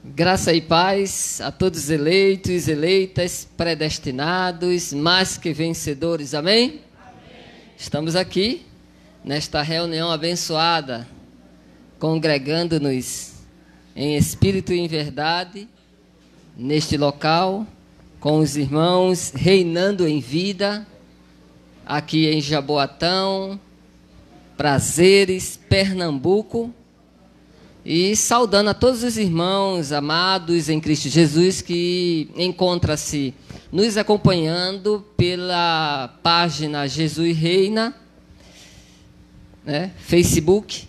Graça e paz a todos eleitos, eleitas, predestinados, mais que vencedores, amém? Estamos aqui, nesta reunião abençoada, congregando-nos em espírito e em verdade, neste local, com os irmãos, reinando em vida, aqui em Jaboatão, Prazeres, Pernambuco, e saudando a todos os irmãos amados em Cristo Jesus que encontra-se nos acompanhando pela página Jesus Reina, Facebook,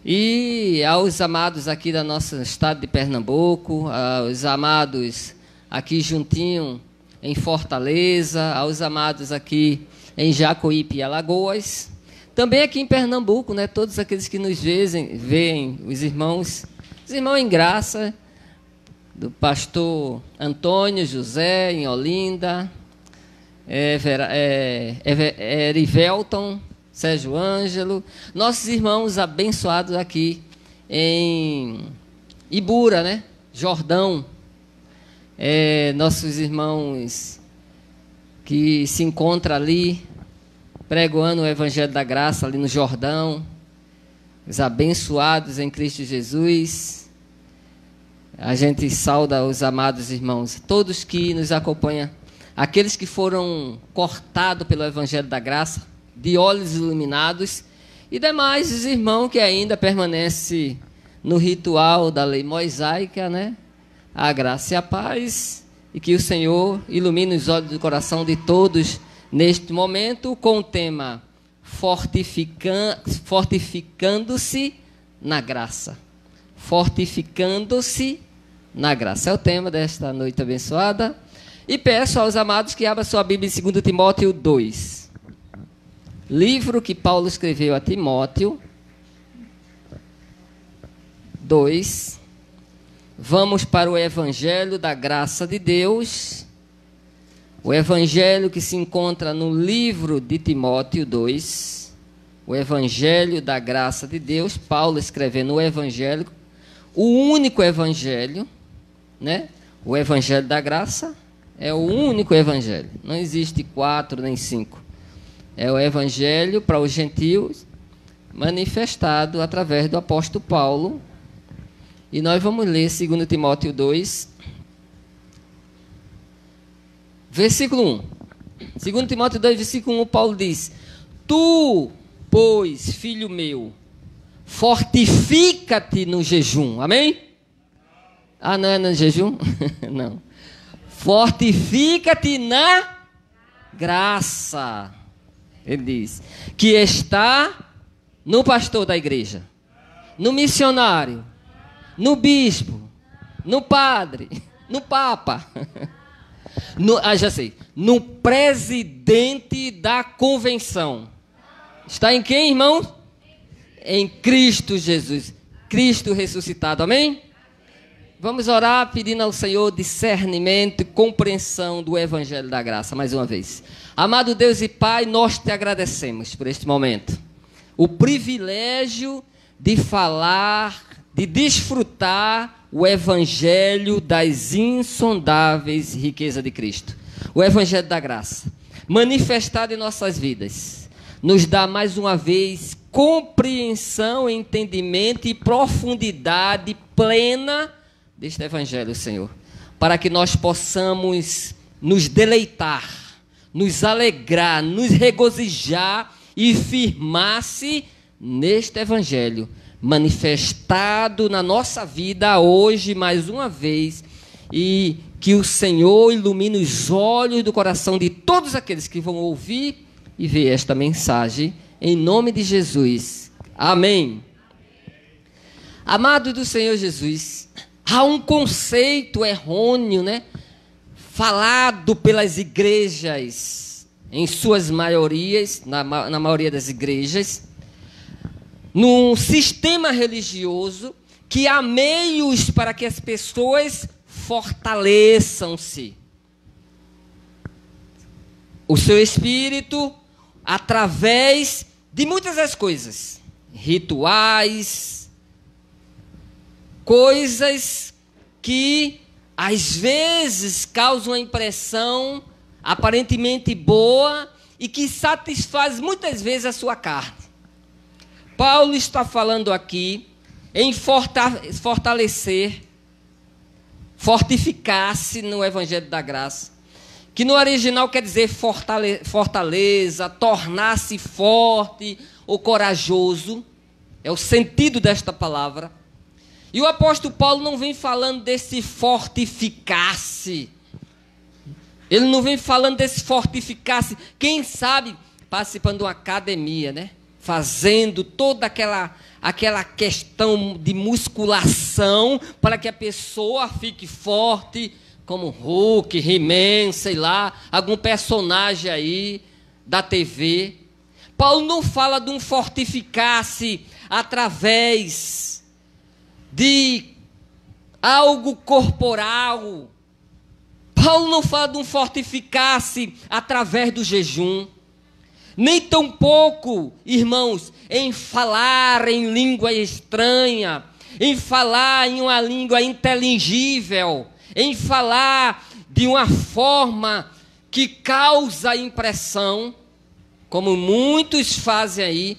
e aos amados aqui da nossa estado de Pernambuco, aos amados aqui juntinho em Fortaleza, aos amados aqui em Jacuípe e Alagoas, também aqui em Pernambuco, todos aqueles que nos veem, os irmãos em graça, do pastor Antônio José, em Olinda, Erivelton, Sérgio Ângelo, nossos irmãos abençoados aqui em Ibura, Jordão, nossos irmãos que se encontram ali, pregoando o Evangelho da Graça ali no Jordão, os abençoados em Cristo Jesus. A gente sauda os amados irmãos, todos que nos acompanham, aqueles que foram cortados pelo Evangelho da Graça, de olhos iluminados, e demais os irmãos que ainda permanecem no ritual da lei mosaica, A graça e a paz, e que o Senhor ilumine os olhos do coração de todos neste momento, com o tema fortificando-se na graça. Fortificando-se na graça. É o tema desta noite abençoada. E peço aos amados que abram sua Bíblia em 2 Timóteo 2. Livro que Paulo escreveu a Timóteo 2. Vamos para o Evangelho da Graça de Deus. O Evangelho que se encontra no livro de Timóteo 2, o Evangelho da Graça de Deus, Paulo escrevendo o Evangelho, o único Evangelho, O Evangelho da Graça é o único Evangelho, não existe 4 nem 5. É o Evangelho para os gentios, manifestado através do apóstolo Paulo. E nós vamos ler 2 Timóteo 2, versículo 1. 2 Timóteo 2, versículo 1, Paulo diz: Tu, pois, filho meu, fortifica-te no jejum. Amém? Ah, não é no jejum? Não. Fortifica-te na graça. Ele diz, que está no pastor da igreja, no missionário, no bispo, no padre, no papa. No presidente da convenção. Está em quem, irmão? Em Cristo Jesus. Cristo ressuscitado, amém? Vamos orar pedindo ao Senhor discernimento e compreensão do Evangelho da Graça, mais uma vez. Amado Deus e Pai, nós te agradecemos por este momento. O privilégio de falar, de desfrutar o Evangelho das insondáveis riquezas de Cristo. O Evangelho da Graça, manifestado em nossas vidas, nos dá mais uma vez compreensão, entendimento e profundidade plena deste Evangelho, Senhor, para que nós possamos nos deleitar, nos alegrar, nos regozijar e firmar-se neste Evangelho, manifestado na nossa vida hoje, mais uma vez, e que o Senhor ilumine os olhos do coração de todos aqueles que vão ouvir e ver esta mensagem, em nome de Jesus. Amém. Amado do Senhor Jesus, há um conceito errôneo, falado pelas igrejas, em suas maiorias, na maioria das igrejas, num sistema religioso, que há meios para que as pessoas fortaleçam-se. O seu espírito, através de muitas das coisas, rituais, coisas que às vezes causa uma impressão aparentemente boa e que satisfaz muitas vezes a sua carne. Paulo está falando aqui em fortalecer, fortificar-se no Evangelho da Graça, que no original quer dizer fortaleza, tornar-se forte ou corajoso, é o sentido desta palavra. E o apóstolo Paulo não vem falando desse fortificar-se, ele não vem falando desse fortificar-se, quem sabe participando de uma academia, né? Fazendo toda aquela questão de musculação para que a pessoa fique forte, como Hulk, He-Man, sei lá, algum personagem aí da TV. Paulo não fala de um fortificar-se através de algo corporal. Paulo não fala de um fortificar-se através do jejum. Nem tampouco, irmãos, em falar em língua estranha, em falar em uma língua inteligível, em falar de uma forma que causa impressão, como muitos fazem aí.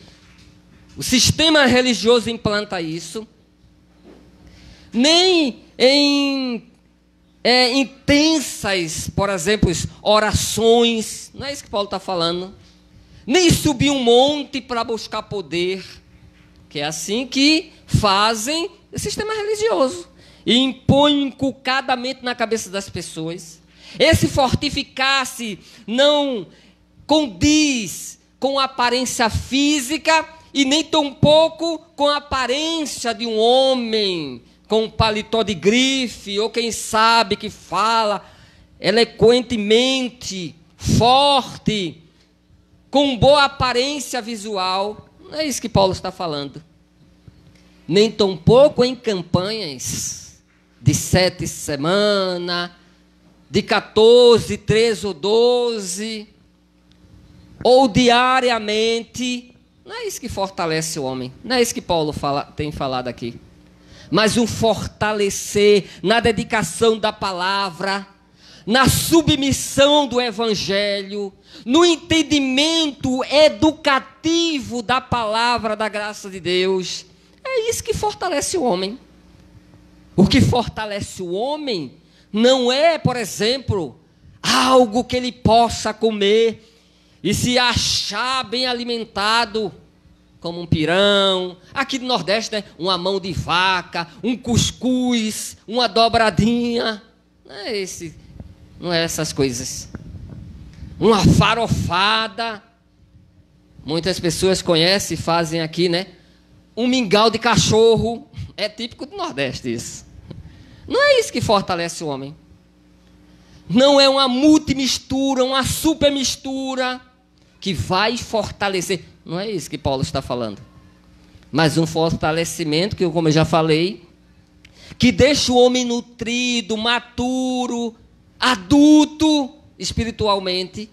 O sistema religioso implanta isso. Nem em intensas, por exemplo, orações, não é isso que Paulo está falando. Nem subir um monte para buscar poder, que é assim que fazem o sistema religioso, e impõem inculcadamente na cabeça das pessoas. Esse fortificar-se não condiz com a aparência física e nem tampouco com a aparência de um homem com um paletó de grife, ou quem sabe que fala eloquentemente, forte, com boa aparência visual. Não é isso que Paulo está falando. Nem tampouco em campanhas de 7 semanas, de 14, 13 ou 12, ou diariamente. Não é isso que fortalece o homem. Não é isso que Paulo tem falado aqui. Mas um fortalecer na dedicação da palavra, na submissão do Evangelho, no entendimento educativo da palavra da graça de Deus. É isso que fortalece o homem. O que fortalece o homem não é, por exemplo, algo que ele possa comer e se achar bem alimentado, como um pirão, aqui no Nordeste, né, uma mão de vaca, um cuscuz, uma dobradinha. Não é essas coisas. Uma farofada. Muitas pessoas conhecem e fazem aqui, né? Um mingau de cachorro. É típico do Nordeste isso. Não é isso que fortalece o homem. Não é uma multimistura, uma supermistura que vai fortalecer. Não é isso que Paulo está falando. Mas um fortalecimento, que como eu já falei, que deixa o homem nutrido, maturo, adulto espiritualmente,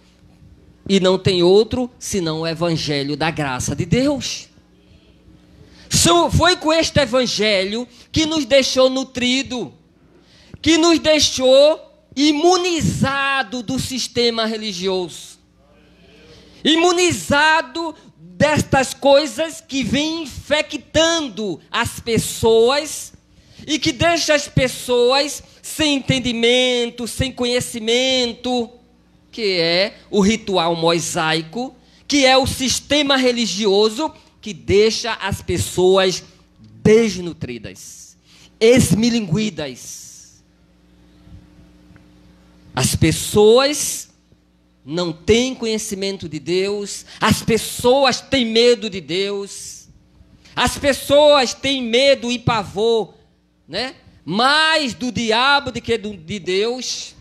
e não tem outro senão o Evangelho da graça de Deus. Foi com este Evangelho que nos deixou nutrido, que nos deixou imunizado do sistema religioso, imunizado destas coisas que vêm infectando as pessoas e que deixa as pessoas sem entendimento, sem conhecimento, que é o ritual mosaico, que é o sistema religioso que deixa as pessoas desnutridas, esmilinguidas. As pessoas não têm conhecimento de Deus, as pessoas têm medo de Deus, as pessoas têm medo e pavor, né? Mais do diabo do que de Deus.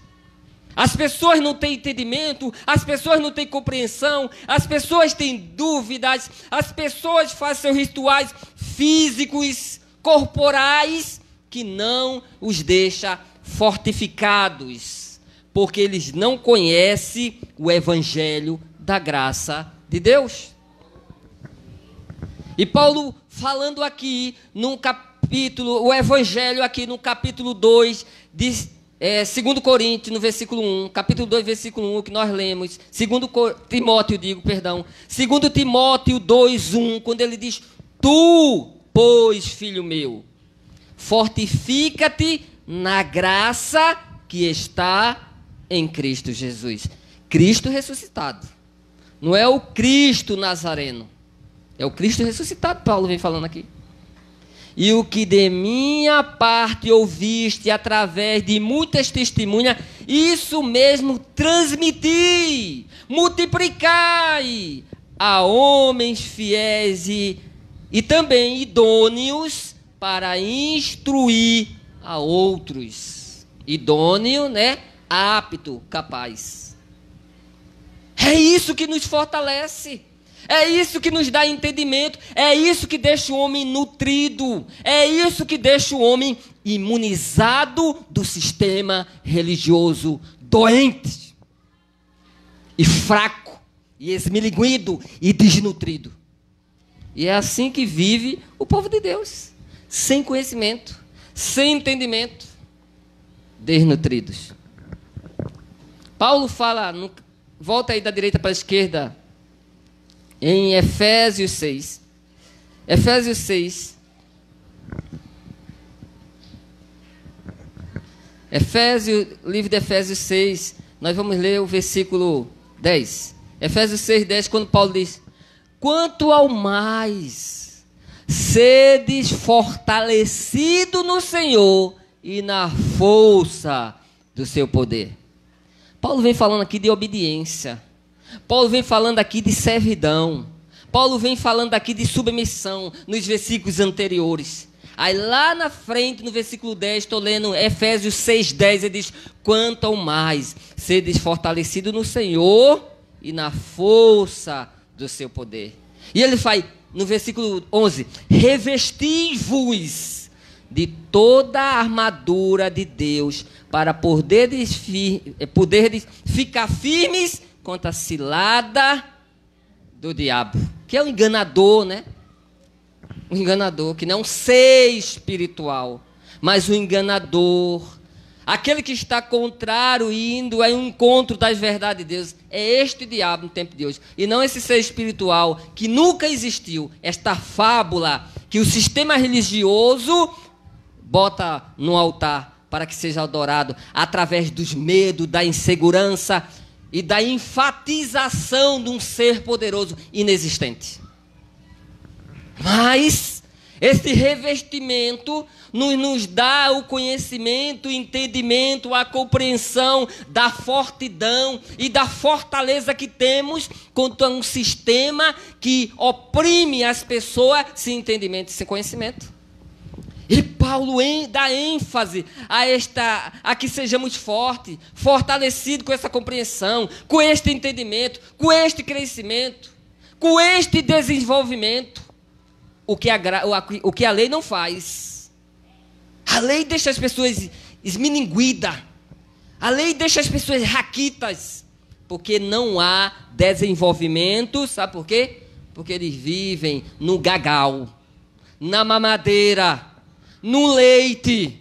As pessoas não têm entendimento, as pessoas não têm compreensão, as pessoas têm dúvidas, as pessoas fazem seus rituais físicos, corporais, que não os deixa fortificados, porque eles não conhecem o Evangelho da graça de Deus. E Paulo falando aqui, o evangelho aqui no capítulo 2 de 2 Coríntios, no versículo 1, capítulo 2, versículo 1, que nós lemos, 2 Timóteo 2:1, quando ele diz: tu, pois, filho meu, fortifica-te na graça que está em Cristo Jesus. Cristo ressuscitado. Não é o Cristo Nazareno. É o Cristo ressuscitado, Paulo vem falando aqui. E o que de minha parte ouviste através de muitas testemunhas, isso mesmo transmiti, multiplicai a homens fiéis e também idôneos para instruir a outros. Idôneo, né? Apto, capaz. É isso que nos fortalece. É isso que nos dá entendimento, é isso que deixa o homem nutrido, é isso que deixa o homem imunizado do sistema religioso doente, e fraco, e esmilinguido, e desnutrido. E é assim que vive o povo de Deus, sem conhecimento, sem entendimento, desnutridos. Paulo fala, volta aí da direita para a esquerda, em Efésios 6. Efésios 6. Livro de Efésios 6. Nós vamos ler o versículo 10. Efésios 6, 10, quando Paulo diz: quanto ao mais, sedes fortalecido no Senhor e na força do seu poder. Paulo vem falando aqui de obediência. Paulo vem falando aqui de servidão. Paulo vem falando aqui de submissão nos versículos anteriores. Aí lá na frente, no versículo 10, estou lendo Efésios 6:10, ele diz: quanto ao mais, sedes fortalecido no Senhor e na força do seu poder. E ele faz, no versículo 11, revesti-vos de toda a armadura de Deus, para poderes ficar firmes contra a cilada do diabo, que é o enganador, né? O enganador, que não é um ser espiritual, mas o enganador, aquele que está contrário, indo ao encontro das verdades de Deus. É este diabo no tempo de hoje, e não esse ser espiritual que nunca existiu, esta fábula que o sistema religioso bota no altar para que seja adorado através dos medos, da insegurança e da enfatização de um ser poderoso inexistente. Mas esse revestimento nos dá o conhecimento, o entendimento, a compreensão da fortidão e da fortaleza que temos contra um sistema que oprime as pessoas sem entendimento e sem conhecimento. E Paulo dá ênfase a que sejamos fortes, fortalecidos com essa compreensão, com este entendimento, com este crescimento, com este desenvolvimento. O que a lei não faz. A lei deixa as pessoas esmilinguidas. A lei deixa as pessoas raquitas. Porque não há desenvolvimento. Sabe por quê? Porque eles vivem no gagal, na mamadeira, no leite.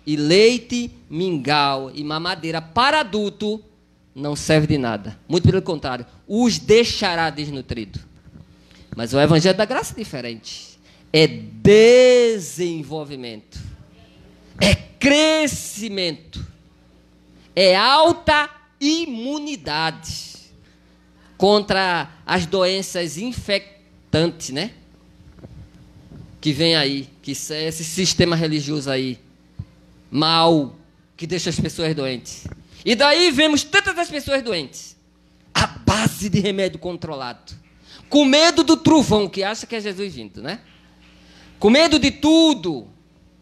E leite, mingau e mamadeira para adulto não serve de nada. Muito pelo contrário, os deixará desnutridos. Mas o evangelho da graça é diferente. É desenvolvimento. É crescimento. É alta imunidade contra as doenças infectantes, né? Que vem aí, que esse sistema religioso aí, mal, que deixa as pessoas doentes. E daí vemos tantas das pessoas doentes, à base de remédio controlado, com medo do trovão, que acha que é Jesus vindo, né? Com medo de tudo,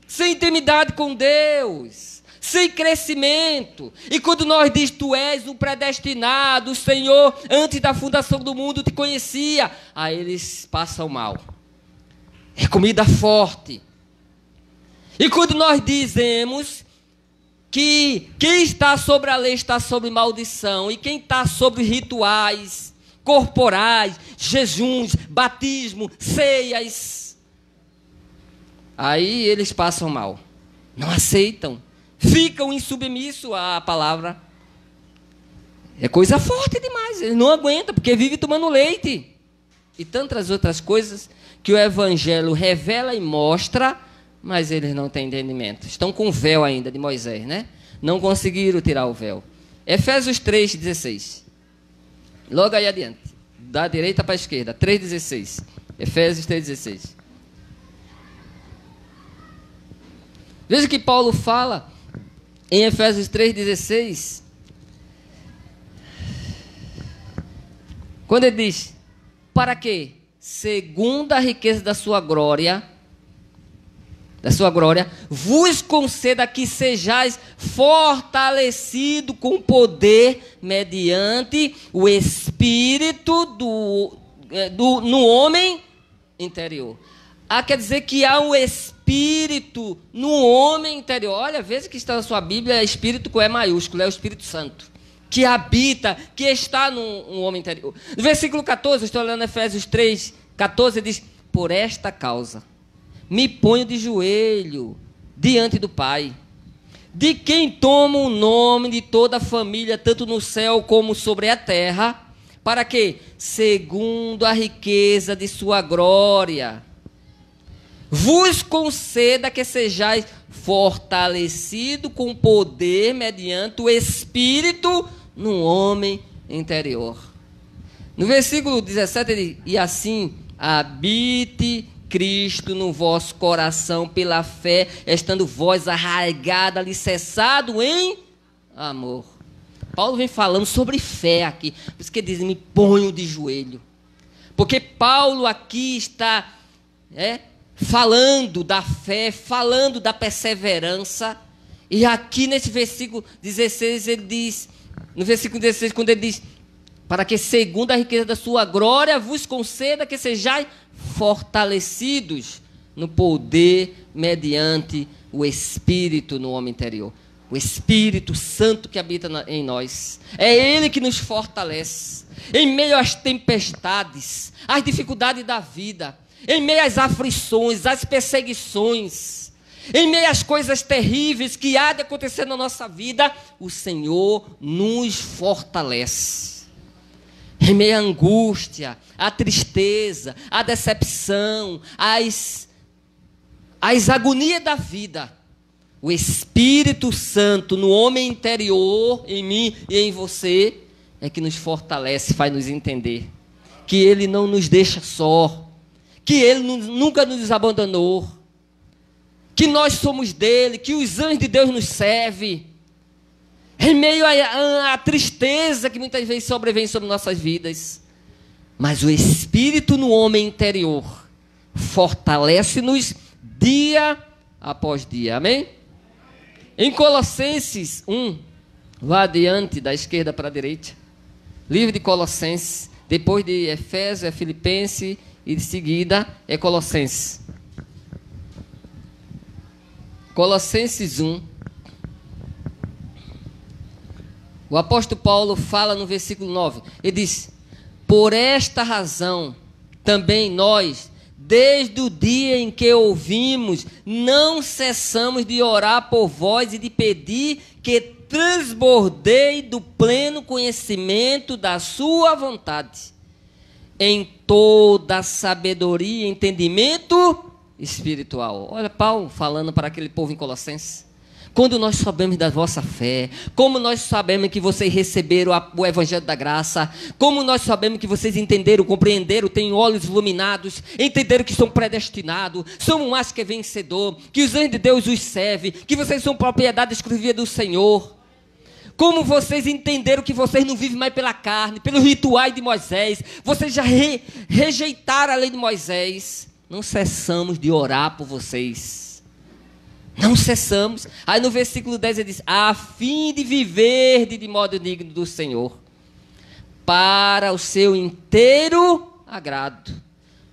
sem intimidade com Deus, sem crescimento. E quando nós diz, tu és o predestinado, o Senhor, antes da fundação do mundo, te conhecia, aí eles passam mal. É comida forte. E quando nós dizemos que quem está sobre a lei está sobre maldição, e quem está sobre rituais corporais, jejuns, batismo, ceias, Aí eles passam mal, não aceitam, ficam insubmissos à palavra. É coisa forte demais, eles não aguentam, porque vivem tomando leite. E tantas outras coisas que o Evangelho revela e mostra, mas eles não têm entendimento. Estão com o véu ainda de Moisés, né? Não conseguiram tirar o véu. Efésios 3,16. Logo aí adiante, da direita para a esquerda, 3,16. Efésios 3,16. Veja que Paulo fala em Efésios 3,16, quando ele diz: para que, segundo a riqueza da sua glória, vos conceda que sejais fortalecido com poder mediante o Espírito no homem interior. Quer dizer que há um Espírito no homem interior. Olha, veja que está na sua Bíblia, Espírito com E maiúsculo, é o Espírito Santo, que habita, que está no homem interior. No versículo 14, eu estou lendo Efésios 3, 14, diz: por esta causa me ponho de joelho diante do Pai, de quem toma o nome de toda a família, tanto no céu como sobre a terra, para que, segundo a riqueza de sua glória, vos conceda que sejais fortalecido com poder mediante o Espírito no homem interior. No versículo 17 ele diz: e assim habite Cristo no vosso coração pela fé, estando vós arraigado, alicerçado em amor. Paulo vem falando sobre fé aqui, por isso que ele diz: me ponho de joelho, porque Paulo aqui está falando da fé, falando da perseverança. E aqui nesse versículo 16 ele diz, no versículo 16, quando ele diz: para que segundo a riqueza da sua glória vos conceda que sejais fortalecidos no poder mediante o Espírito no homem interior. O Espírito Santo que habita em nós. É Ele que nos fortalece em meio às tempestades, às dificuldades da vida, em meio às aflições, às perseguições, em meio às coisas terríveis que há de acontecer na nossa vida. O Senhor nos fortalece. Em meio à angústia, à tristeza, à decepção, às agonias da vida, o Espírito Santo no homem interior, em mim e em você, é que nos fortalece, faz nos entender que Ele não nos deixa só, que Ele nunca nos abandonou, que nós somos dEle, que os anjos de Deus nos servem. Em meio à tristeza que muitas vezes sobrevém sobre nossas vidas, mas o Espírito no homem interior fortalece-nos dia após dia. Amém? Em Colossenses 1, vá adiante, da esquerda para a direita. Livro de Colossenses, depois de Efésios, é Filipenses e de seguida é Colossenses. Colossenses 1. O apóstolo Paulo fala no versículo 9, ele diz: por esta razão, também nós, desde o dia em que ouvimos, não cessamos de orar por vós e de pedir que transbordeie do pleno conhecimento da sua vontade, em toda sabedoria e entendimento espiritual. Olha Paulo falando para aquele povo em Colossenses. Quando nós sabemos da vossa fé, como nós sabemos que vocês receberam o Evangelho da Graça, como nós sabemos que vocês entenderam, compreenderam, têm olhos iluminados, entenderam que são predestinados, são mais que vencedor, que os anjos de Deus os servem, que vocês são propriedade exclusiva do Senhor. Como vocês entenderam que vocês não vivem mais pela carne, pelos rituais de Moisés, vocês já rejeitaram a lei de Moisés. Não cessamos de orar por vocês. Não cessamos. Aí no versículo 10 ele diz: a fim de viver de modo digno do Senhor, para o seu inteiro agrado,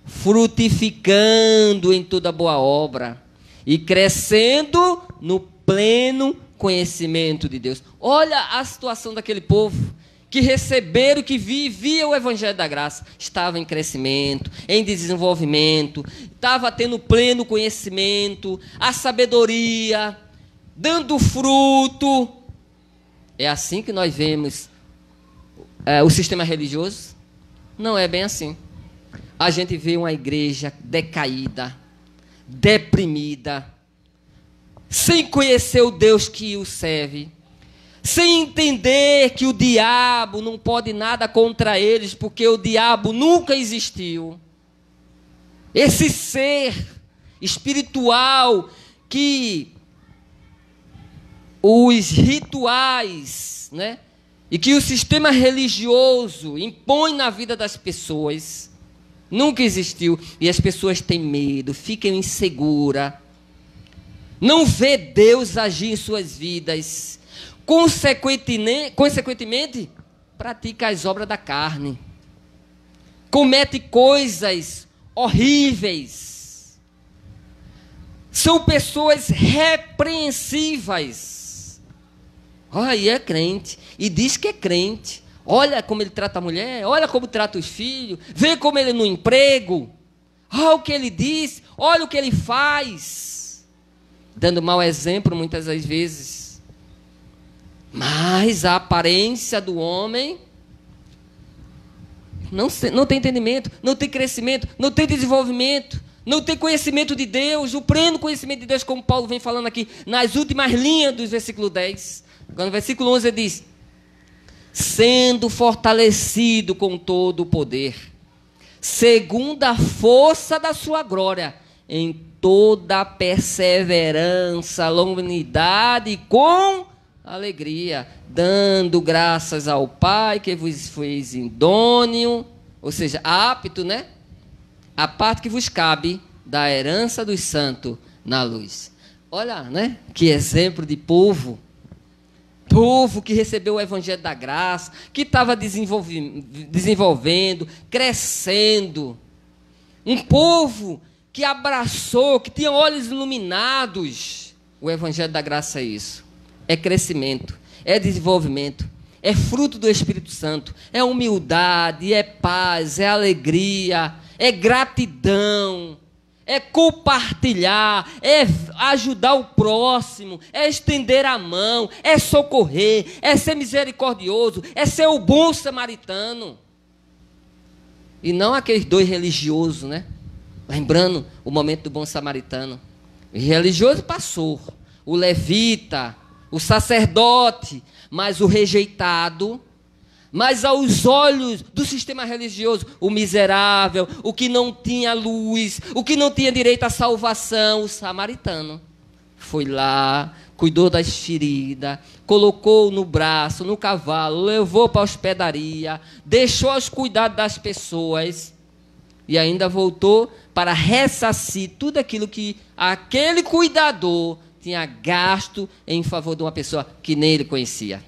frutificando em toda boa obra e crescendo no pleno conhecimento de Deus. Olha a situação daquele povo que receberam, que viviam o Evangelho da Graça, estavam em crescimento, em desenvolvimento, estava tendo pleno conhecimento, a sabedoria, dando fruto. É assim que nós vemos o sistema religioso? Não é bem assim. A gente vê uma igreja decaída, deprimida, sem conhecer o Deus que o serve, sem entender que o diabo não pode nada contra eles, porque o diabo nunca existiu. Esse ser espiritual que os rituais, né, e que o sistema religioso impõe na vida das pessoas, nunca existiu. E as pessoas têm medo, ficam inseguras, não vê Deus agir em suas vidas. Consequentemente, pratica as obras da carne, comete coisas horríveis, são pessoas repreensíveis. E é crente, e diz que é crente. Olha como ele trata a mulher, olha como trata os filhos, vê como ele no emprego, olha o que ele diz, olha o que ele faz, dando mau exemplo muitas das vezes. Mas a aparência do homem não tem entendimento, não tem crescimento, não tem desenvolvimento, não tem conhecimento de Deus, o pleno conhecimento de Deus, como Paulo vem falando aqui nas últimas linhas do versículo 10. Agora no versículo 11 ele diz: sendo fortalecido com todo o poder, segundo a força da sua glória, em toda perseverança, longanimidade, com alegria, dando graças ao Pai que vos fez idôneo, ou seja, apto, né? A parte que vos cabe da herança dos santos na luz. Olha, né? Que exemplo de povo que recebeu o Evangelho da Graça, que estava desenvolvendo, crescendo. Um povo que abraçou, que tinha olhos iluminados. O Evangelho da Graça é isso. É crescimento, é desenvolvimento, é fruto do Espírito Santo, é humildade, é paz, é alegria, é gratidão, é compartilhar, é ajudar o próximo, é estender a mão, é socorrer, é ser misericordioso, é ser o bom samaritano. E não aqueles dois religiosos, né? Lembrando o momento do bom samaritano. O religioso passou, o levita, o sacerdote, mas o rejeitado, mas aos olhos do sistema religioso, o miserável, o que não tinha luz, o que não tinha direito à salvação, o samaritano. Foi lá, cuidou das feridas, colocou no braço, no cavalo, levou para a hospedaria, deixou aos cuidados das pessoas e ainda voltou para ressarcir tudo aquilo que aquele cuidador tinha gasto em favor de uma pessoa que nem ele conhecia.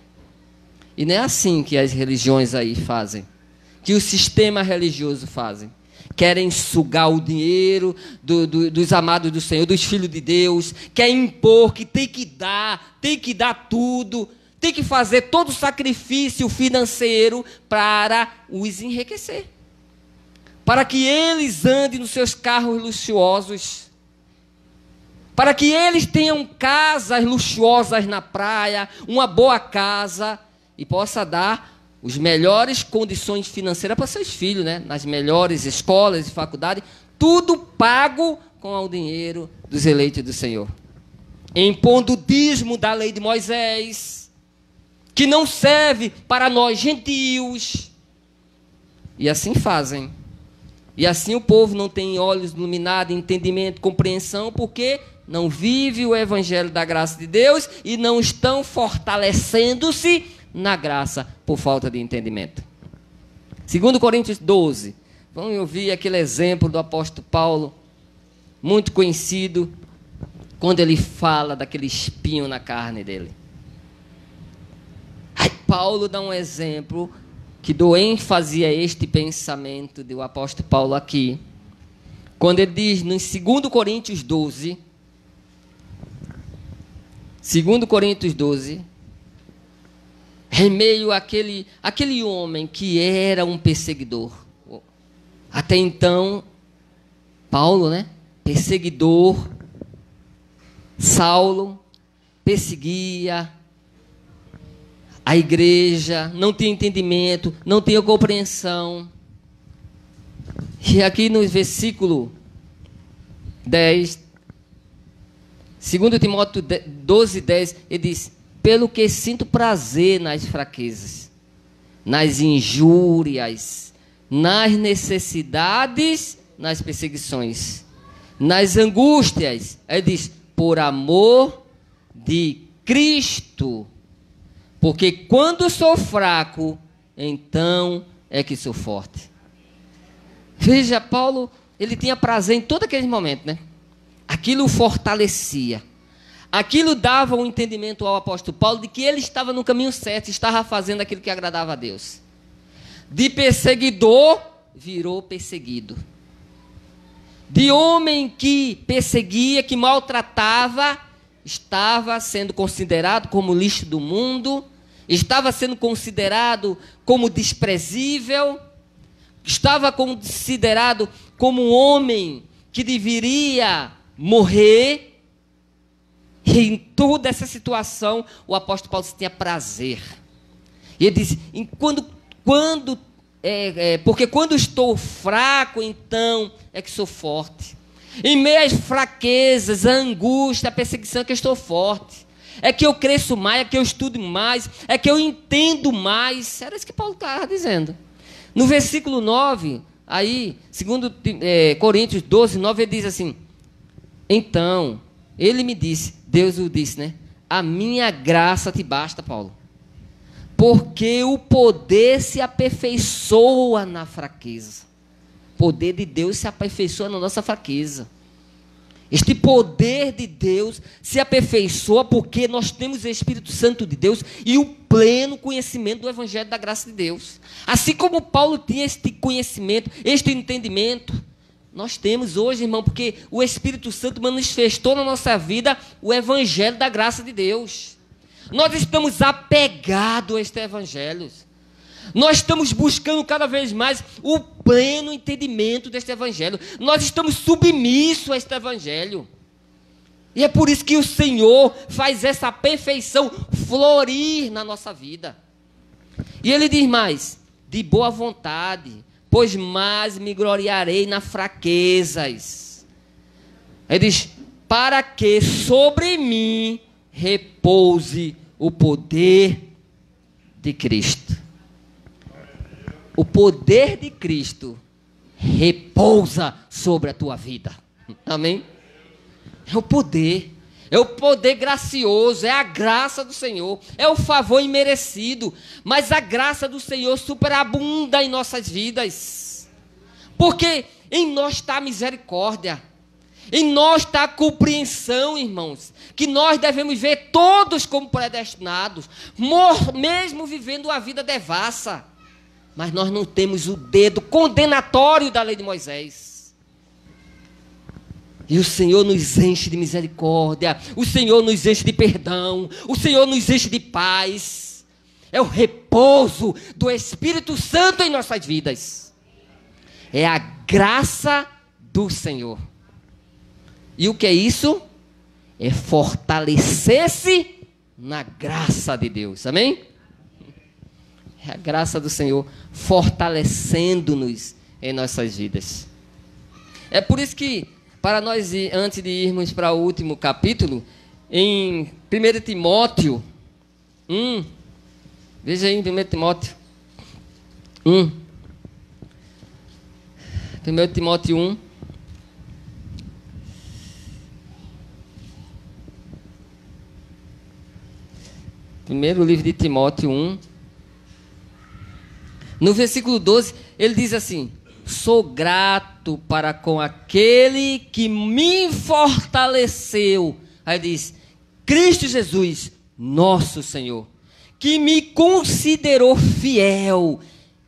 E não é assim que as religiões aí fazem, que o sistema religioso fazem. Querem sugar o dinheiro dos amados do Senhor, dos filhos de Deus, querem impor que tem que dar tudo, tem que fazer todo o sacrifício financeiro para os enriquecer, para que eles andem nos seus carros luxuosos, para que eles tenham casas luxuosas na praia, uma boa casa, e possa dar as melhores condições financeiras para seus filhos, né? Nas melhores escolas e faculdades, tudo pago com o dinheiro dos eleitos do Senhor. Impondo o dízimo da lei de Moisés, que não serve para nós gentios. E assim fazem. E assim o povo não tem olhos iluminados, entendimento, compreensão, porque não vive o Evangelho da graça de Deus e não estão fortalecendo-se na graça por falta de entendimento. 2 Coríntios 12. Vamos ouvir aquele exemplo do apóstolo Paulo, muito conhecido, quando ele fala daquele espinho na carne dele. Aí Paulo dá um exemplo que dou ênfase a este pensamento do apóstolo Paulo aqui, quando ele diz no 2 Coríntios 12, 2 Coríntios 12, em meio àquele homem que era um perseguidor. Até então, Paulo, né? Perseguidor, Saulo, perseguia a igreja, não tinha entendimento, não tinha compreensão. E aqui no versículo 10, 2 Timóteo 12, 10, ele diz: pelo que sinto prazer nas fraquezas, nas injúrias, nas necessidades, nas perseguições, nas angústias. Ele diz: por amor de Cristo, porque quando sou fraco, então é que sou forte. Veja, Paulo, ele tinha prazer em todo aquele momento, né? Aquilo o fortalecia. Aquilo dava um entendimento ao apóstolo Paulo de que ele estava no caminho certo, estava fazendo aquilo que agradava a Deus. De perseguidor, virou perseguido. De homem que perseguia, que maltratava, estava sendo considerado como lixo do mundo, estava sendo considerado como desprezível, estava considerado como um homem que deveria morrer. E em toda essa situação, o apóstolo Paulo tinha prazer. E ele disse: porque quando estou fraco, então é que sou forte. Em meio às fraquezas, a angústia, a perseguição, é que eu estou forte. É que eu cresço mais, é que eu estudo mais, é que eu entendo mais. Era isso que Paulo estava dizendo. No versículo 9, aí, 2 Coríntios 12, 9, ele diz assim: então, ele me disse, Deus o disse, né? A minha graça te basta, Paulo. Porque o poder se aperfeiçoa na fraqueza. O poder de Deus se aperfeiçoa na nossa fraqueza. Este poder de Deus se aperfeiçoa porque nós temos o Espírito Santo de Deus e o pleno conhecimento do Evangelho da graça de Deus. Assim como Paulo tinha este conhecimento, este entendimento, nós temos hoje, irmão, porque o Espírito Santo manifestou na nossa vida o Evangelho da graça de Deus. Nós estamos apegados a este Evangelho. Nós estamos buscando cada vez mais o pleno entendimento deste Evangelho. Nós estamos submissos a este Evangelho. E é por isso que o Senhor faz essa perfeição florir na nossa vida. E Ele diz mais: de boa vontade, pois mais me gloriarei nas fraquezas. Ele diz: para que sobre mim repouse o poder de Cristo. O poder de Cristo repousa sobre a tua vida. Amém? É o poder gracioso, é a graça do Senhor, é o favor imerecido, mas a graça do Senhor superabunda em nossas vidas, porque em nós está a misericórdia, em nós está a compreensão, irmãos, que nós devemos ver todos como predestinados, mesmo vivendo a vida devassa. Mas nós não temos o dedo condenatório da lei de Moisés. E o Senhor nos enche de misericórdia, o Senhor nos enche de perdão, o Senhor nos enche de paz. É o repouso do Espírito Santo em nossas vidas. É a graça do Senhor. E o que é isso? É fortalecer-se na graça de Deus. Amém? É a graça do Senhor fortalecendo-nos em nossas vidas. É por isso que, para nós, antes de irmos para o último capítulo, em 1 Timóteo 1, veja aí em 1 Timóteo 1, 1 Timóteo 1, primeiro livro de Timóteo 1, no versículo 12, ele diz assim: sou grato para com aquele que me fortaleceu. Aí diz: Cristo Jesus, nosso Senhor, que me considerou fiel,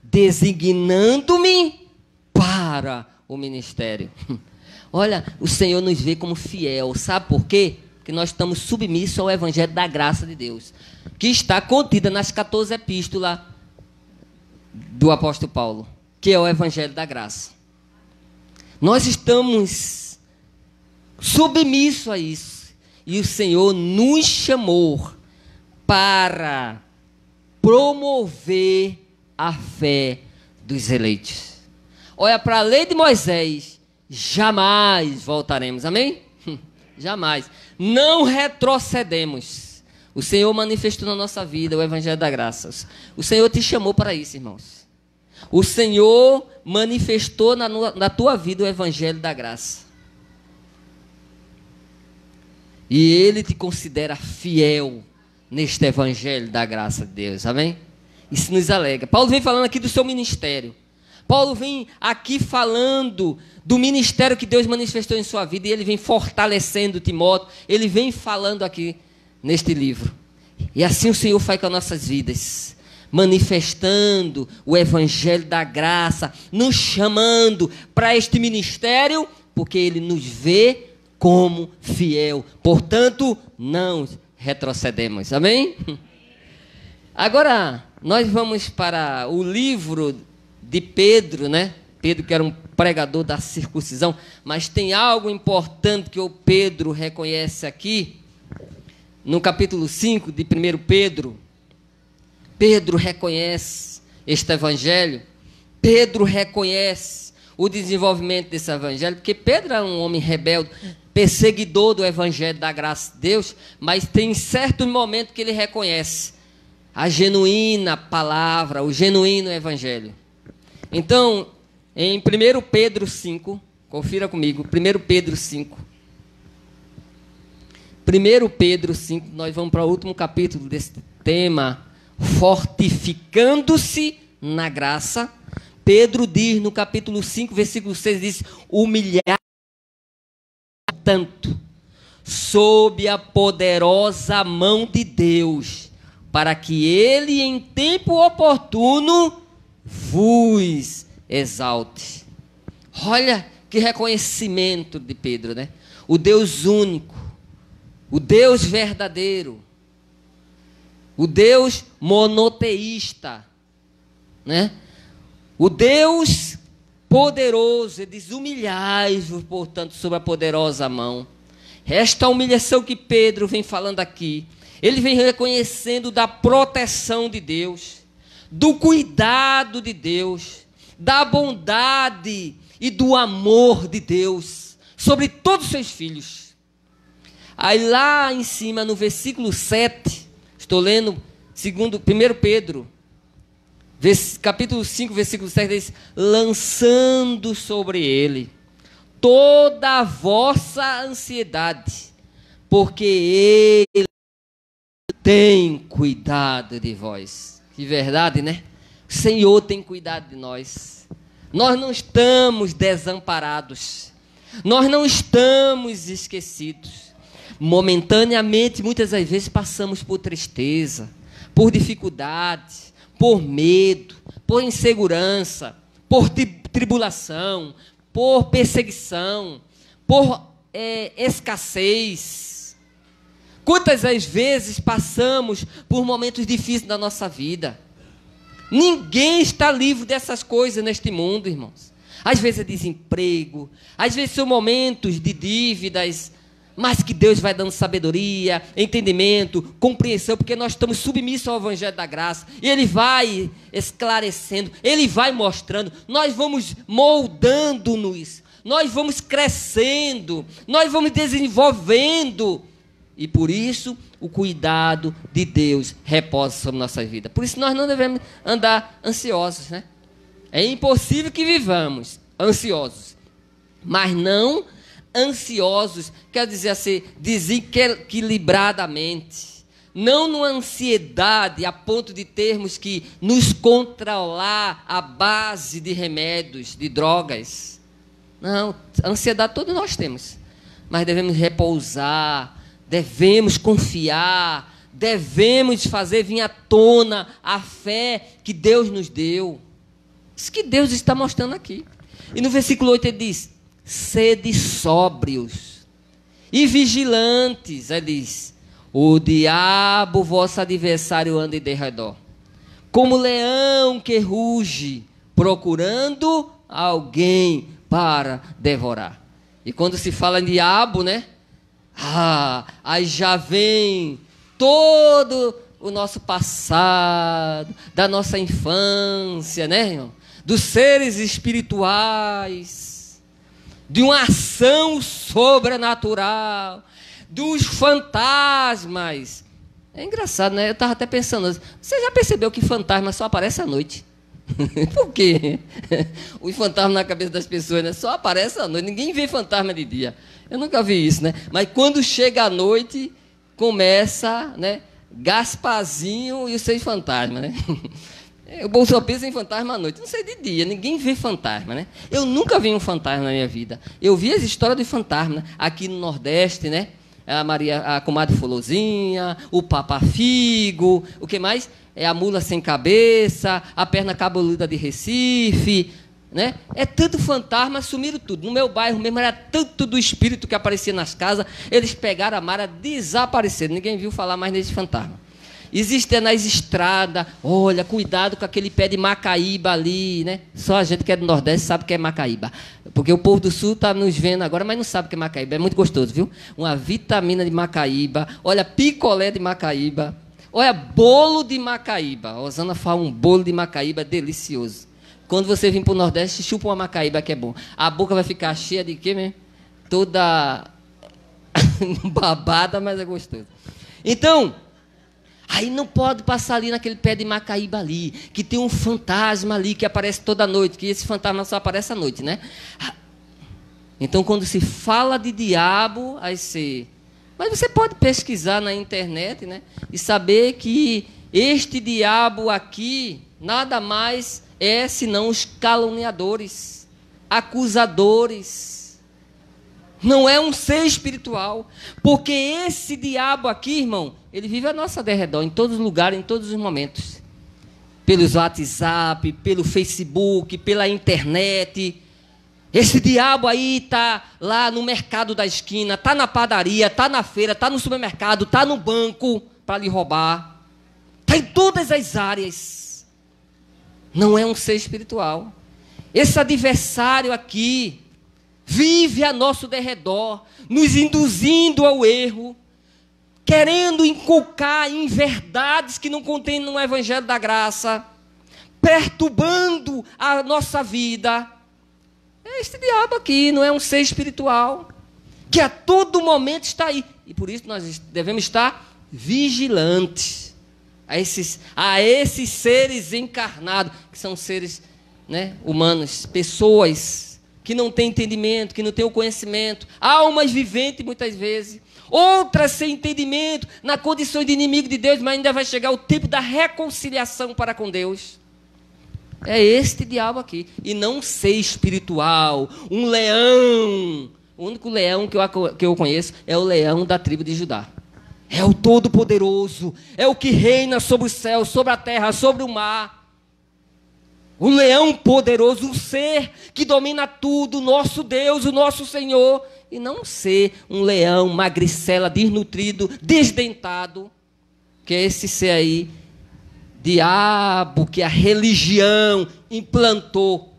designando-me para o ministério. Olha, o Senhor nos vê como fiel. Sabe por quê? que nós estamos submissos ao evangelho da graça de Deus, que está contida nas 14 epístolas do apóstolo Paulo, que é o evangelho da graça. Nós estamos submissos a isso. E o Senhor nos chamou para promover a fé dos eleitos. Olha, para a lei de Moisés, jamais voltaremos. Amém? Jamais. Não retrocedemos. O Senhor manifestou na nossa vida o evangelho da graça. O Senhor te chamou para isso, irmãos. O Senhor manifestou na tua vida o evangelho da graça. E Ele te considera fiel neste evangelho da graça de Deus. Amém? Isso nos alegra. Paulo vem falando aqui do seu ministério. Paulo vem aqui falando do ministério que Deus manifestou em sua vida. E ele vem fortalecendo Timóteo. Ele vem falando aqui neste livro. E assim o Senhor faz com as nossas vidas, manifestando o evangelho da graça, nos chamando para este ministério, porque Ele nos vê como fiel. Portanto, não retrocedemos. Amém? Agora, nós vamos para o livro de Pedro, né? Pedro, que era um pregador da circuncisão, mas tem algo importante que o Pedro reconhece aqui, no capítulo 5 de 1 Pedro. Pedro reconhece este evangelho, Pedro reconhece o desenvolvimento desse evangelho, porque Pedro era um homem rebelde, perseguidor do evangelho da graça de Deus, mas tem certos momentos que ele reconhece a genuína palavra, o genuíno evangelho. Então, em 1 Pedro 5, confira comigo, 1 Pedro 5. 1 Pedro 5, nós vamos para o último capítulo desse tema, fortificando-se na graça. Pedro diz no capítulo 5, versículo 6, diz: humilhar tanto sob a poderosa mão de Deus, para que Ele em tempo oportuno vos exalte. Olha que reconhecimento de Pedro, né? O Deus único, o Deus verdadeiro, o Deus monoteísta, né? O Deus poderoso, ele diz: humilhai-vos, portanto, sob a poderosa mão. Esta humilhação que Pedro vem falando aqui, ele vem reconhecendo da proteção de Deus, do cuidado de Deus, da bondade e do amor de Deus sobre todos os seus filhos. Aí lá em cima, no versículo 7, estou lendo 1 Pedro, capítulo 5, versículo 7, diz: lançando sobre ele toda a vossa ansiedade, porque ele tem cuidado de vós. Que verdade, né? O Senhor tem cuidado de nós. Nós não estamos desamparados. Nós não estamos esquecidos. Momentaneamente, muitas das vezes, passamos por tristeza, por dificuldade, por medo, por insegurança, por tribulação, por perseguição, por escassez. Quantas as vezes passamos por momentos difíceis na nossa vida? Ninguém está livre dessas coisas neste mundo, irmãos. Às vezes é desemprego, às vezes são momentos de dívidas, mas que Deus vai dando sabedoria, entendimento, compreensão, porque nós estamos submissos ao evangelho da graça, e Ele vai esclarecendo, Ele vai mostrando, nós vamos moldando-nos, nós vamos crescendo, nós vamos desenvolvendo, e por isso o cuidado de Deus reposa sobre nossa vida. Por isso nós não devemos andar ansiosos, né? É impossível que vivamos ansiosos, mas não ansiosos, quer dizer assim, desequilibradamente, não numa ansiedade a ponto de termos que nos controlar à base de remédios, de drogas. Não, ansiedade todos nós temos, mas devemos repousar, devemos confiar, devemos fazer vir à tona a fé que Deus nos deu. Isso que Deus está mostrando aqui. E no versículo 8 ele diz: sede sóbrios e vigilantes. Ele diz: o diabo, vosso adversário, anda em derredor, como leão que ruge, procurando alguém para devorar. E quando se fala em diabo, né? Aí já vem todo o nosso passado, da nossa infância, né, irmão? Dos seres espirituais, de uma ação sobrenatural, dos fantasmas. É engraçado, né? Eu estava até pensando, você já percebeu que fantasma só aparece à noite? Por quê? Os fantasmas na cabeça das pessoas, né? Só aparece à noite. Ninguém vê fantasma de dia. Eu nunca vi isso, né? Mas quando chega a noite, começa, né? Gasparzinho e os seis fantasmas, né? Eu só penso em fantasma à noite. Não sei de dia, ninguém vê fantasma, né? Eu nunca vi um fantasma na minha vida. Eu vi as histórias de fantasma, né? Aqui no Nordeste, né? A comadre Folozinha, o Papa Figo, o que mais? É a mula sem cabeça, a perna cabeluda de Recife, né? É tanto fantasma, sumiram tudo. No meu bairro mesmo era tanto do espírito que aparecia nas casas, eles pegaram a mara, desapareceram. Ninguém viu falar mais nesse fantasma. Existe nas estradas, olha, cuidado com aquele pé de macaíba ali, né? Só a gente que é do Nordeste sabe que é macaíba. Porque o povo do Sul está nos vendo agora, mas não sabe o que é macaíba. É muito gostoso, viu? Uma vitamina de macaíba, olha, picolé de macaíba, olha, bolo de macaíba. A Osana fala um bolo de macaíba delicioso. Quando você vir para o Nordeste, chupa uma macaíba que é bom. A boca vai ficar cheia de quê mesmo? Toda babada, mas é gostoso. Então, aí não pode passar ali naquele pé de macaíba ali, que tem um fantasma ali que aparece toda noite, que esse fantasma só aparece à noite, né? Então, quando se fala de diabo, aí você... Mas você pode pesquisar na internet, né? E saber que este diabo aqui, nada mais é senão os caluniadores, acusadores. Não é um ser espiritual, porque esse diabo aqui, irmão, ele vive a nossa derredor, em todos os lugares, em todos os momentos. Pelos WhatsApp, pelo Facebook, pela internet. Esse diabo aí está lá no mercado da esquina, está na padaria, está na feira, está no supermercado, está no banco para lhe roubar. Está em todas as áreas. Não é um ser espiritual. Esse adversário aqui vive a nosso derredor, nos induzindo ao erro, querendo inculcar em verdades que não contêm no Evangelho da Graça, perturbando a nossa vida. É este diabo aqui, não é um ser espiritual, que a todo momento está aí. E por isso nós devemos estar vigilantes a esses seres encarnados, que são seres, né, humanos, pessoas que não têm entendimento, que não têm o conhecimento, almas viventes muitas vezes, outras sem entendimento, na condição de inimigo de Deus, mas ainda vai chegar o tempo da reconciliação para com Deus. É este diabo aqui, e não um ser espiritual, um leão. O único leão que eu conheço é o leão da tribo de Judá. É o Todo-Poderoso, é o que reina sobre o céu, sobre a terra, sobre o mar. O leão poderoso, um ser que domina tudo, o nosso Deus, o nosso Senhor. E não ser um leão magricela, desnutrido, desdentado, que é esse ser aí, diabo, que a religião implantou.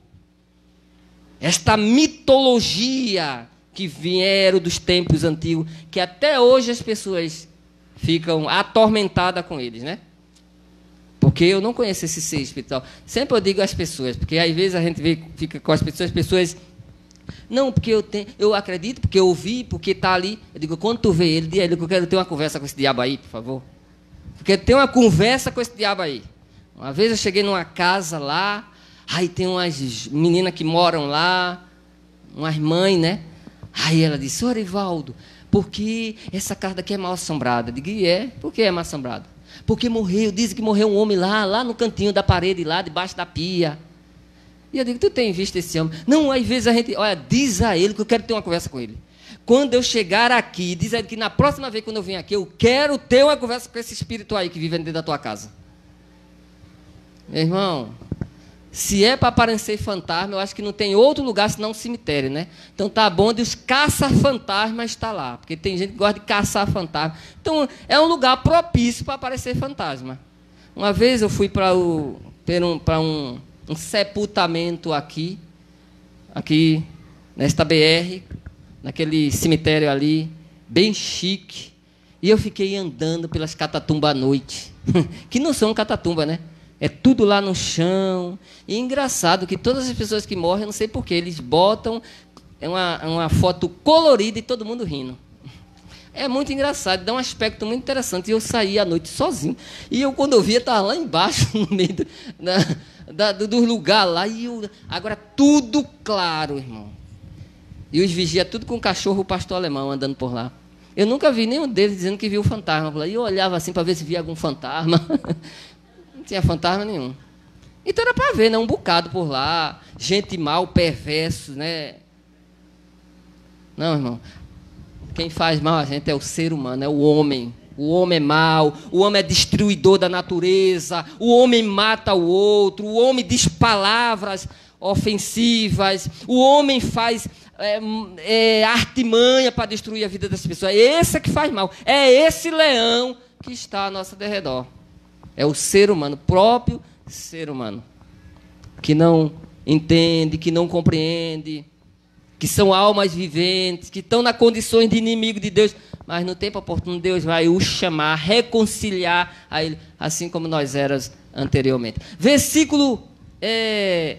Esta mitologia que vieram dos tempos antigos, que até hoje as pessoas ficam atormentadas com eles, né? Porque eu não conheço esse ser espiritual. Sempre eu digo às pessoas, porque às vezes a gente fica com as pessoas, não, porque eu acredito, porque eu ouvi, porque está ali. Eu digo, quando tu vê ele, diz a ele que eu quero ter uma conversa com esse diabo aí, por favor. Eu quero ter uma conversa com esse diabo aí. Uma vez eu cheguei numa casa lá, aí tem umas meninas que moram lá, umas mães, né? Aí ela disse, ô Arivaldo, por que essa casa daqui é mal assombrada? Eu digo, por que é mal assombrada? Porque dizem que morreu um homem lá no cantinho da parede, lá debaixo da pia. E eu digo, tu tem visto esse homem? Não, às vezes a gente, olha, diz a ele que eu quero ter uma conversa com ele. Quando eu chegar aqui, diz a ele que na próxima vez quando eu venho aqui, eu quero ter uma conversa com esse espírito aí que vive dentro da tua casa. Meu irmão, Se é para aparecer fantasma, eu acho que não tem outro lugar senão um cemitério, né? Então tá bom de os caça-fantasmas estar lá, porque tem gente que gosta de caçar fantasma. Então é um lugar propício para aparecer fantasma. Uma vez eu fui para um sepultamento aqui nesta BR, naquele cemitério ali, bem chique, e eu fiquei andando pelas catatumbas à noite, que não são catatumbas, né? É tudo lá no chão. E é engraçado que todas as pessoas que morrem, eu não sei porquê, eles botam uma foto colorida e todo mundo rindo. É muito engraçado, dá um aspecto muito interessante. E eu saí à noite sozinho. E eu, quando eu via, estava lá embaixo, no meio do lugar lá. Agora, tudo claro, irmão. E os vigia tudo com o cachorro pastor alemão andando por lá. Eu nunca vi nenhum deles dizendo que viu fantasma. E eu olhava assim para ver se via algum fantasma. Não tinha fantasma nenhum. Então era para ver, né? Um bocado por lá. Gente mal, perverso, né? Não, irmão. Quem faz mal a gente é o ser humano, é o homem. O homem é mau, o homem é destruidor da natureza, o homem mata o outro, o homem diz palavras ofensivas, o homem faz artimanha para destruir a vida das pessoas. É esse que faz mal. É esse leão que está ao nosso derredor. É o ser humano, o próprio ser humano, que não entende, que não compreende, que são almas viventes, que estão nas condições de inimigo de Deus, mas no tempo oportuno Deus vai o chamar, reconciliar a ele, assim como nós éramos anteriormente. Versículo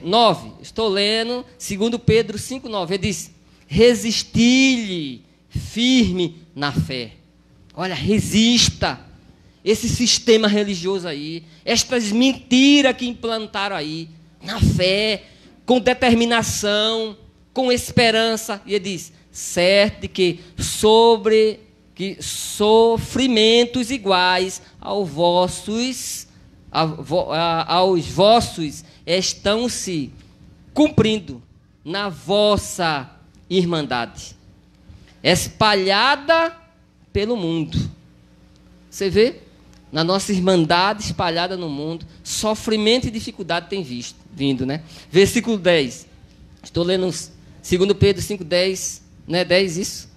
9, estou lendo, 2 Pedro 5,9, ele diz: resisti-lhe firme na fé. Olha, resista esse sistema religioso aí, estas mentiras que implantaram aí, na fé, com determinação, com esperança. E ele diz: certo que sofrimentos iguais aos vossos estão se cumprindo na vossa irmandade, espalhada pelo mundo. Você vê? Na nossa irmandade espalhada no mundo, sofrimento e dificuldade tem vindo, né? Versículo 10. Estou lendo 2 Pedro 5,10. Não é 10 isso?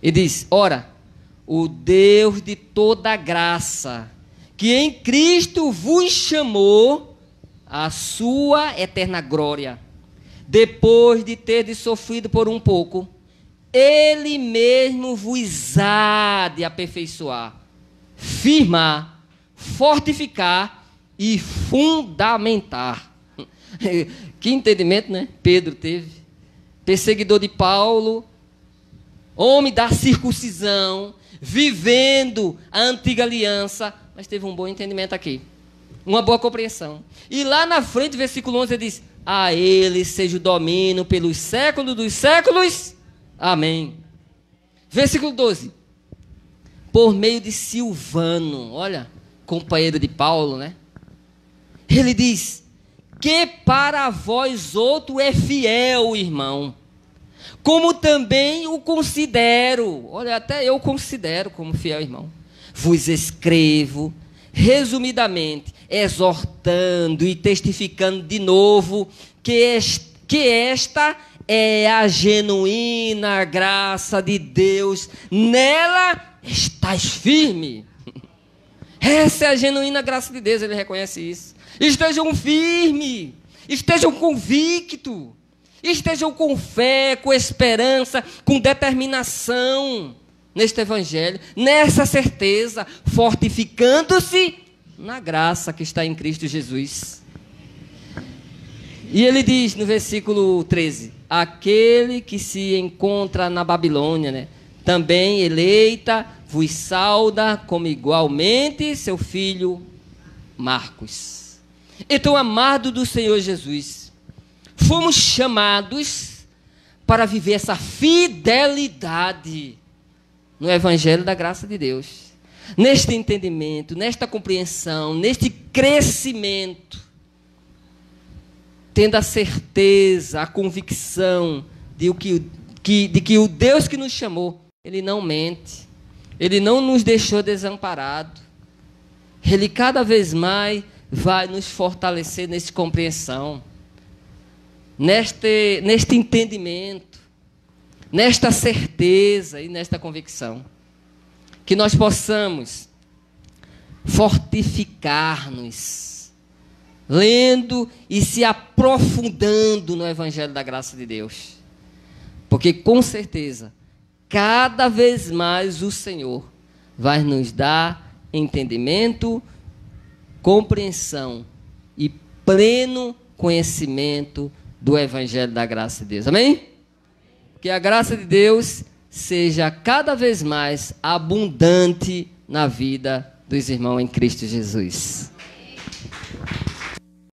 Ele diz: ora, o Deus de toda graça, que em Cristo vos chamou à sua eterna glória, depois de terdes sofrido por um pouco, Ele mesmo vos há de aperfeiçoar, firmar, fortificar e fundamentar. Que entendimento, né? Pedro teve. Perseguidor de Paulo, homem da circuncisão, vivendo a antiga aliança, mas teve um bom entendimento aqui, uma boa compreensão. E lá na frente, versículo 11, ele diz: a ele seja o domínio pelos séculos dos séculos. Amém. Versículo 12. Por meio de Silvano, olha, companheiro de Paulo, né? Ele diz: que para vós outro é fiel, irmão, como também o considero. Olha, até eu considero como fiel irmão. Vos escrevo, resumidamente, exortando e testificando de novo que esta é a genuína graça de Deus, nela estás firme. Essa é a genuína graça de Deus, ele reconhece isso. Estejam firmes, estejam convictos, estejam com fé, com esperança, com determinação neste evangelho, nessa certeza, fortificando-se na graça que está em Cristo Jesus. E ele diz no versículo 13: aquele que se encontra na Babilônia, né, também eleita, vos sauda, como igualmente seu filho Marcos. Então, amado do Senhor Jesus, fomos chamados para viver essa fidelidade no evangelho da graça de Deus, neste entendimento, nesta compreensão, neste crescimento, tendo a certeza, a convicção de que o Deus que nos chamou, Ele não mente, Ele não nos deixou desamparados, Ele cada vez mais vai nos fortalecer nessa compreensão, neste entendimento, nesta certeza e nesta convicção. Que nós possamos fortificar-nos, lendo e se aprofundando no Evangelho da graça de Deus. Porque, com certeza, cada vez mais o Senhor vai nos dar entendimento, compreensão e pleno conhecimento do Evangelho da graça de Deus. Amém? Que a graça de Deus seja cada vez mais abundante na vida dos irmãos em Cristo Jesus.